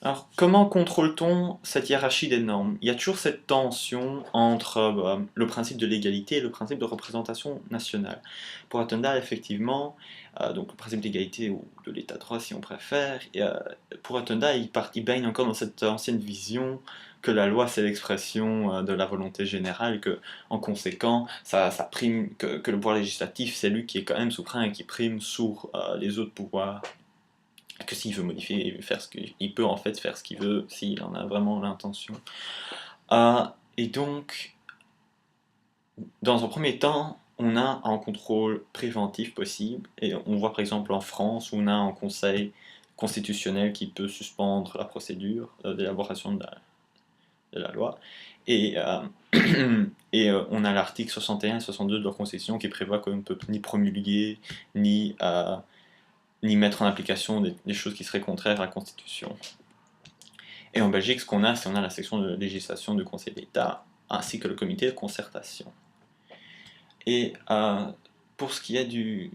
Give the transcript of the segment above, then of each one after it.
Alors, comment contrôle-t-on cette hiérarchie des normes? Il y a toujours cette tension entre le principe de l'égalité et le principe de représentation nationale. Pour Attendal, effectivement, donc le principe d'égalité ou de l'état de droit si on préfère, pour Attendal, il baigne encore dans cette ancienne vision que la loi c'est l'expression de la volonté générale, et que en conséquent, ça prime, que le pouvoir législatif c'est lui qui est quand même souverain et qui prime sur les autres pouvoirs, que s'il veut modifier, faire ce qu'il peut en fait faire ce qu'il veut s'il en a vraiment l'intention. Et donc, dans un premier temps, on a un contrôle préventif possible, et on voit par exemple en France où on a un conseil constitutionnel qui peut suspendre la procédure d'élaboration de la loi, et, on a l'article 61 et 62 de leur constitution qui prévoit qu'on ne peut ni promulguer, ni mettre en application des choses qui seraient contraires à la Constitution. Et en Belgique, ce qu'on a, c'est la section de législation du Conseil d'État, ainsi que le comité de concertation. Et pour ce qui est du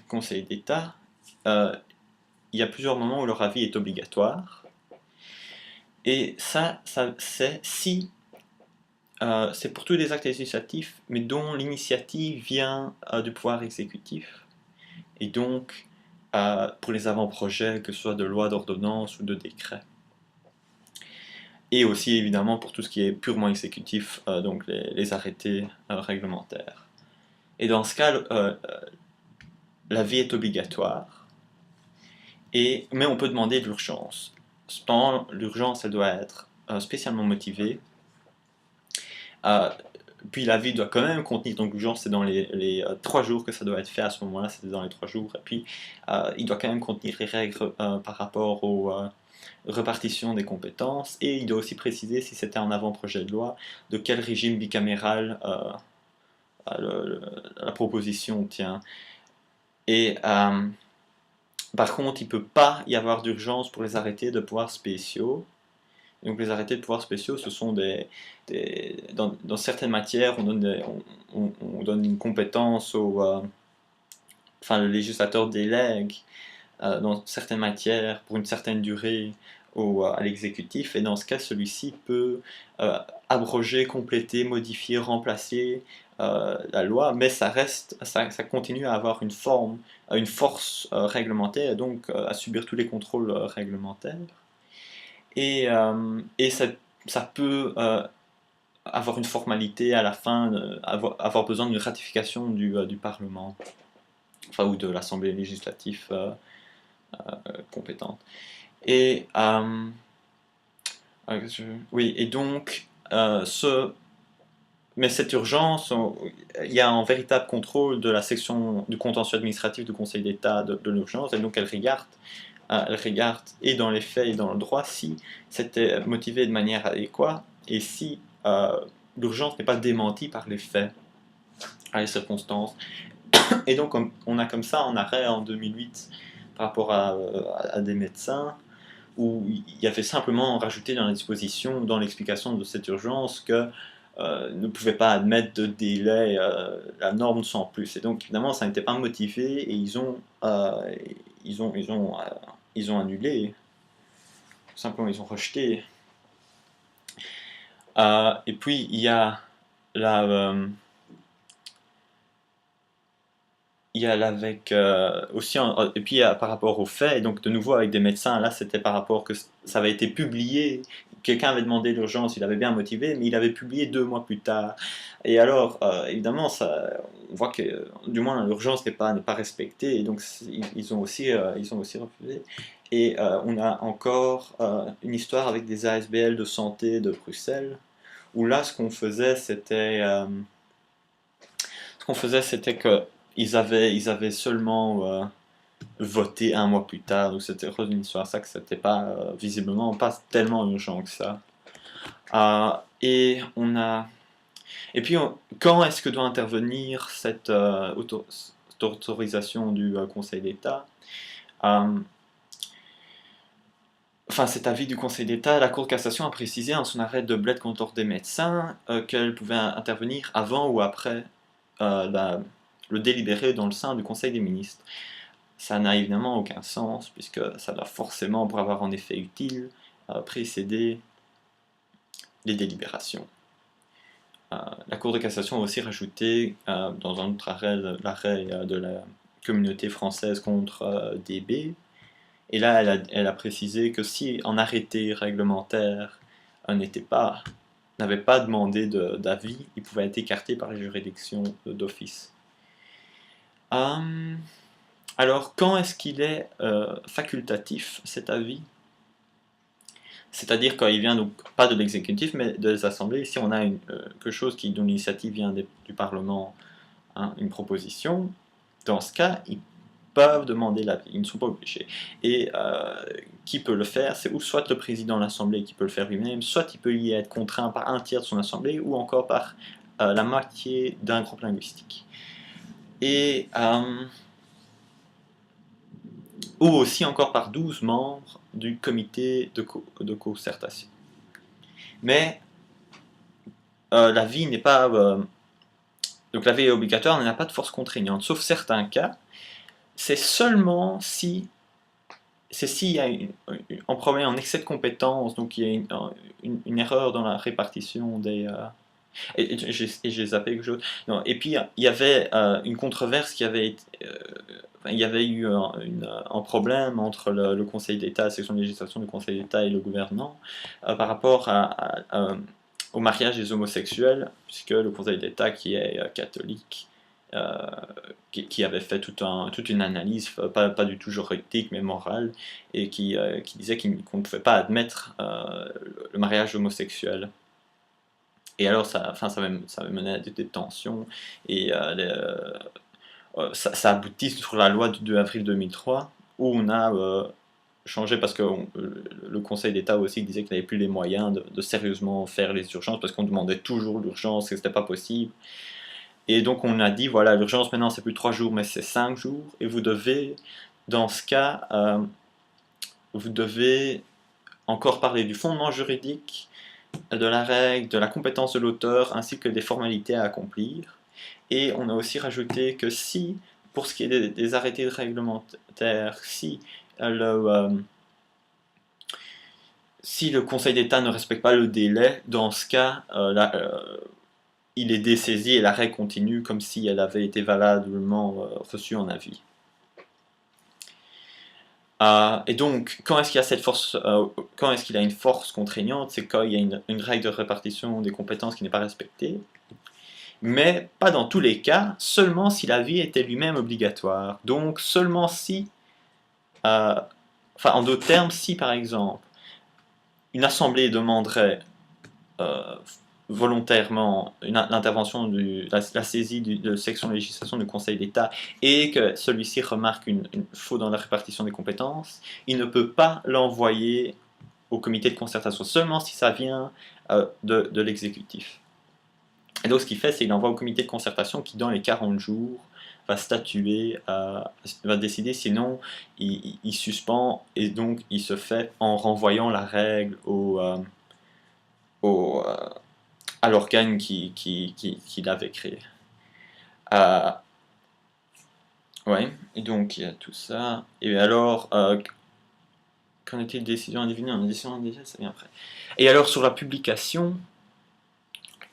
Conseil d'État, il y a plusieurs moments où leur avis est obligatoire. Et ça c'est si c'est pour tous les actes législatifs, mais dont l'initiative vient du pouvoir exécutif. Et donc, pour les avant-projets, que ce soit de loi, d'ordonnance ou de décret. Et aussi évidemment pour tout ce qui est purement exécutif, donc les arrêtés réglementaires. Et dans ce cas, l'avis est obligatoire, mais on peut demander l'urgence. Cependant, l'urgence, elle doit être spécialement motivée. Puis l'avis doit quand même contenir, donc l'urgence c'est dans les 3 jours que ça doit être fait, à ce moment-là c'est dans les 3 jours, et puis il doit quand même contenir les règles par rapport aux répartition des compétences, et il doit aussi préciser, si c'était un avant-projet de loi, de quel régime bicaméral la proposition tient. Et par contre, il ne peut pas y avoir d'urgence pour les arrêtés de pouvoirs spéciaux. Donc les arrêtés de pouvoirs spéciaux, ce sont dans certaines matières, on donne une compétence enfin le législateur délègue dans certaines matières pour une certaine durée à l'exécutif, et dans ce cas, celui-ci peut abroger, compléter, modifier, remplacer la loi, mais ça continue à avoir une forme, une force réglementaire, et donc à subir tous les contrôles réglementaires. Et ça peut avoir une formalité à la fin, avoir besoin d'une ratification du Parlement, enfin, ou de l'Assemblée législative compétente. Et oui, et donc mais cette urgence, il y a un véritable contrôle de la section du contentieux administratif du Conseil d'État de l'urgence, et donc elle regarde et dans les faits et dans le droit si c'était motivé de manière adéquate, et si l'urgence n'est pas démentie par les faits, à les circonstances. Et donc on a comme ça un arrêt en 2008 par rapport à des médecins, où il y avait simplement rajouté dans la disposition, dans l'explication de cette urgence, que ne pouvait pas admettre de délai, la norme sans plus. Et donc évidemment ça n'était pas motivé, et ils ont annulé, simplement ils ont rejeté. Et puis il y a avec aussi et puis par rapport aux faits, et donc de nouveau avec des médecins, là c'était par rapport que ça avait été publié, quelqu'un avait demandé l'urgence, il avait bien motivé, mais il avait publié 2 mois plus tard. Et alors évidemment on voit que du moins l'urgence n'est pas respectée, et donc ils ont aussi refusé. Et on a encore une histoire avec des ASBL de santé de Bruxelles, où là ce qu'on faisait c'était que ils avaient seulement voté 1 mois plus tard, donc c'était une histoire ça, que c'était pas visiblement pas tellement urgent que ça. Et puis quand est-ce que doit intervenir cette autorisation du Conseil d'État? Enfin, cet avis du Conseil d'État, la Cour de cassation a précisé en son arrêt de Bled contre ordre des médecins qu'elle pouvait intervenir avant ou après le délibéré dans le sein du Conseil des ministres. ça n'a évidemment aucun sens, puisque ça doit forcément, pour avoir un effet utile, précéder les délibérations. La Cour de cassation a aussi rajouté, dans un autre arrêt, l'arrêt de la communauté française contre DB, et là elle a précisé que si un arrêté réglementaire n'avait pas demandé d'avis, il pouvait être écarté par les juridictions d'office. Alors, quand est-ce qu'il est facultatif, cet avis? C'est-à-dire quand il vient donc pas de l'exécutif, mais des assemblées. Si on a quelque chose dont l'initiative vient du Parlement, hein, une proposition, dans ce cas, ils peuvent demander l'avis, ils ne sont pas obligés. Et qui peut le faire? C'est ou soit le président de l'Assemblée qui peut le faire lui-même, soit il peut y être contraint par un tiers de son Assemblée, ou encore par la moitié d'un groupe linguistique. Et ou aussi encore par 12 membres du comité de concertation. Mais l'avis n'est pas... donc l'avis est obligatoire, mais n'a pas de force contraignante, sauf certains cas. C'est seulement si... C'est s'il y a un problème, un excès de compétences, donc il y a une erreur dans la répartition des... et j'ai zappé quelque chose. Non, et puis il y avait une controverse qui avait été... il y avait eu un problème entre le Conseil d'État, la section de législation du Conseil d'État et le gouvernement par rapport au mariage des homosexuels, puisque le Conseil d'État, qui est catholique, qui avait fait toute une analyse, pas du tout juridique mais morale, et qui disait qu'on ne pouvait pas admettre le mariage homosexuel. Et alors ça avait mené à des tensions, et ça aboutit sur la loi du 2 avril 2003, où on a changé, parce que le Conseil d'État aussi disait qu'il n'avait plus les moyens de sérieusement faire les urgences, parce qu'on demandait toujours l'urgence et que c'était pas possible. Et donc on a dit, voilà, l'urgence maintenant c'est plus 3 jours, mais c'est 5 jours, et vous devez, dans ce cas, vous devez encore parler du fondement juridique, de la règle, de la compétence de l'auteur, ainsi que des formalités à accomplir. Et on a aussi rajouté que si, pour ce qui est des arrêtés réglementaires, si le Conseil d'État ne respecte pas le délai, dans ce cas, il est dessaisi et la règle continue comme si elle avait été valablement reçue en avis. Et donc, quand est-ce qu'il y a cette force, quand est-ce qu'il a une force contraignante? C'est quand il y a une règle de répartition des compétences qui n'est pas respectée, mais pas dans tous les cas, seulement si l'avis était lui-même obligatoire. Donc, seulement si, enfin, en d'autres termes, si par exemple, une assemblée demanderait volontairement l'intervention la saisie de section de législation du Conseil d'État et que celui-ci remarque une faute dans la répartition des compétences, il ne peut pas l'envoyer au comité de concertation, seulement si ça vient de l'exécutif. Et donc ce qu'il fait, c'est qu'il envoie au comité de concertation qui, dans les 40 jours, va statuer, va décider, sinon il suspend, et donc il se fait en renvoyant la règle à l'organe qui l'avait créé. Ouais, et donc il y a tout ça. Et alors, qu'en est-il de décision individuelle? Non, décision individuelle, ça vient après. Et alors, sur la publication,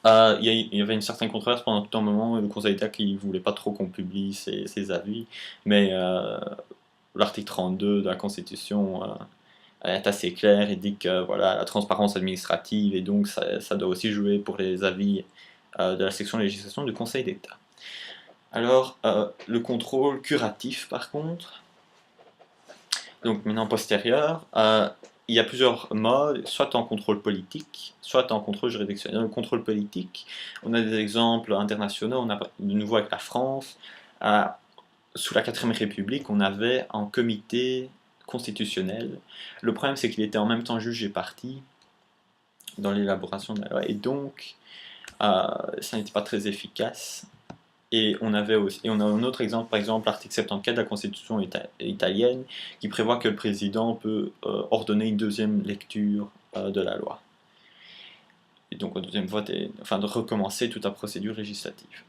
il y avait une certaine controverse pendant tout un moment, le Conseil d'État qui ne voulait pas trop qu'on publie ses avis, mais l'article 32 de la Constitution est assez clair et dit que voilà, la transparence administrative, et donc ça doit aussi jouer pour les avis de la section de législation du Conseil d'État. Alors, le contrôle curatif, par contre, donc maintenant postérieur, il y a plusieurs modes, soit en contrôle politique, soit en contrôle juridictionnel. Dans le contrôle politique, on a des exemples internationaux, on a de nouveau avec la France, sous la 4ème République, on avait un comité constitutionnel. Le problème, c'est qu'il était en même temps juge et partie dans l'élaboration de la loi, et donc ça n'était pas très efficace. Et on a un autre exemple, par exemple l'article 74 de la Constitution italienne, qui prévoit que le président peut ordonner une deuxième lecture de la loi. Et donc au deuxième vote, enfin de recommencer toute la procédure législative.